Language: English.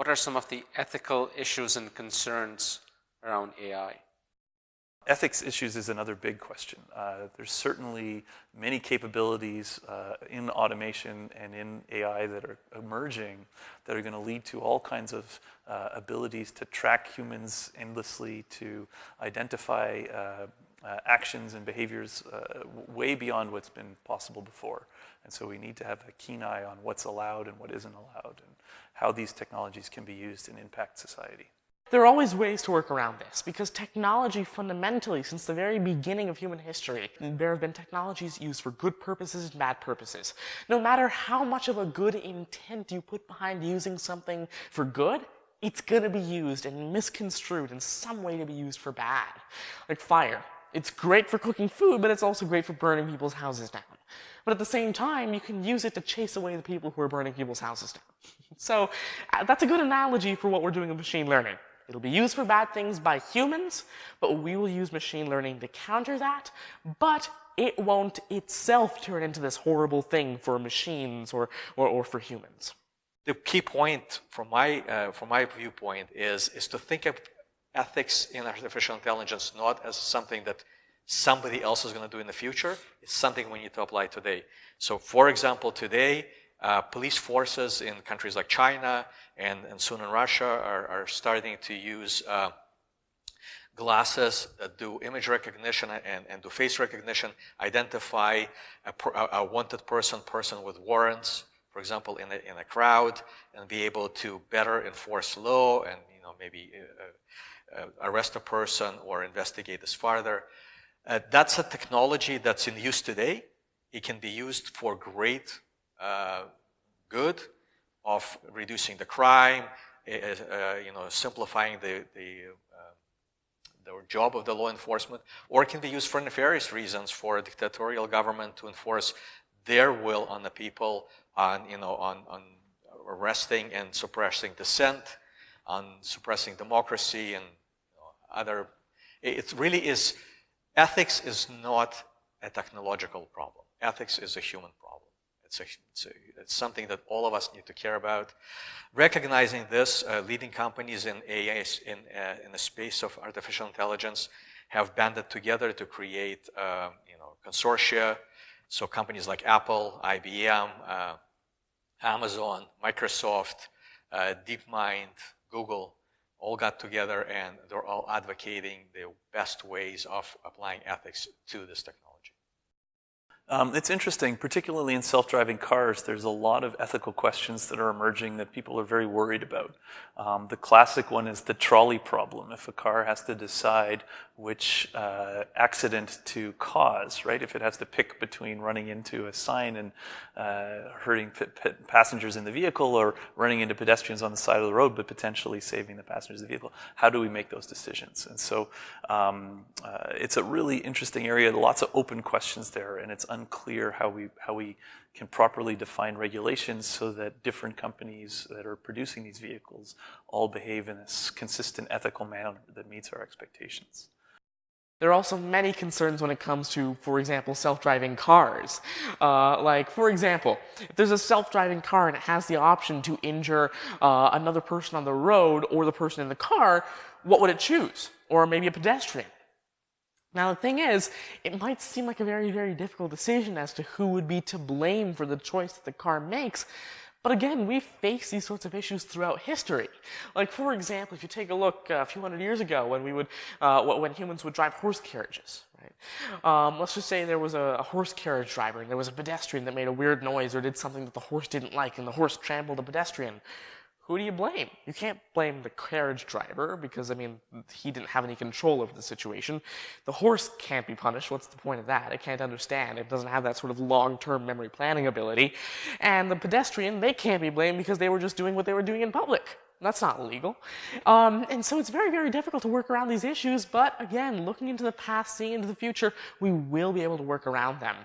what are some of the ethical issues and concerns around AI? Ethics issues is another big question. There's certainly many capabilities in automation and in AI that are emerging that are going to lead to all kinds of abilities to track humans endlessly, to identify actions and behaviors way beyond what's been possible before. And so we need to have a keen eye on what's allowed and what isn't allowed, and how these technologies can be used and impact society. There are always ways to work around this, because technology fundamentally, since the very beginning of human history, there have been technologies used for good purposes and bad purposes. No matter how much of a good intent you put behind using something for good, it's going to be used and misconstrued in some way to be used for bad. Like fire. It's great for cooking food, but it's also great for burning people's houses down. But at the same time, you can use it to chase away the people who are burning people's houses down. So that's a good analogy for what we're doing with machine learning. It'll be used for bad things by humans, but we will use machine learning to counter that, but it won't itself turn into this horrible thing for machines or for humans. The key point from my viewpoint is to think of ethics in artificial intelligence not as something that somebody else is going to do in the future. It's something we need to apply today. So, for example, today, police forces in countries like China and soon in Russia are starting to use glasses that do image recognition and do face recognition, identify a wanted person with warrants, for example, in a crowd, and be able to better enforce law and maybe arrest a person or investigate this further. That's a technology that's in use today. It can be used for great good of reducing the crime, simplifying the job of the law enforcement, or it can be used for nefarious reasons for a dictatorial government to enforce their will on the people, on arresting and suppressing dissent, on suppressing democracy and other. It really is. Ethics is not a technological problem. Ethics is a human problem. It's something that all of us need to care about. Recognizing this, leading companies in AI, in the space of artificial intelligence, have banded together to create, consortia. So companies like Apple, IBM, Amazon, Microsoft, DeepMind, Google, all got together and they're all advocating the best ways of applying ethics to this technology. It's interesting, particularly in self-driving cars, there's a lot of ethical questions that are emerging that people are very worried about. The classic one is the trolley problem. If a car has to decide which accident to cause, right? If it has to pick between running into a sign and hurting passengers in the vehicle or running into pedestrians on the side of the road but potentially saving the passengers of the vehicle, how do we make those decisions? And so it's a really interesting area, lots of open questions there, and it's unclear how we can properly define regulations so that different companies that are producing these vehicles all behave in a consistent ethical manner that meets our expectations. There are also many concerns when it comes to, for example, self-driving cars. For example, if there's a self-driving car and it has the option to injure another person on the road or the person in the car, what would it choose? Or maybe a pedestrian. Now, the thing is, it might seem like a very, very difficult decision as to who would be to blame for the choice that the car makes. But again, we've faced these sorts of issues throughout history. Like, for example, if you take a look a few hundred years ago when humans would drive horse carriages, right? Let's just say there was a horse carriage driver and there was a pedestrian that made a weird noise or did something that the horse didn't like and the horse trampled the pedestrian. Who do you blame? You can't blame the carriage driver because, he didn't have any control over the situation. The horse can't be punished. What's the point of that? It can't understand. It doesn't have that sort of long-term memory planning ability. And the pedestrian, they can't be blamed because they were just doing what they were doing in public. That's not illegal. And so it's very, very difficult to work around these issues. But again, looking into the past, seeing into the future, we will be able to work around them.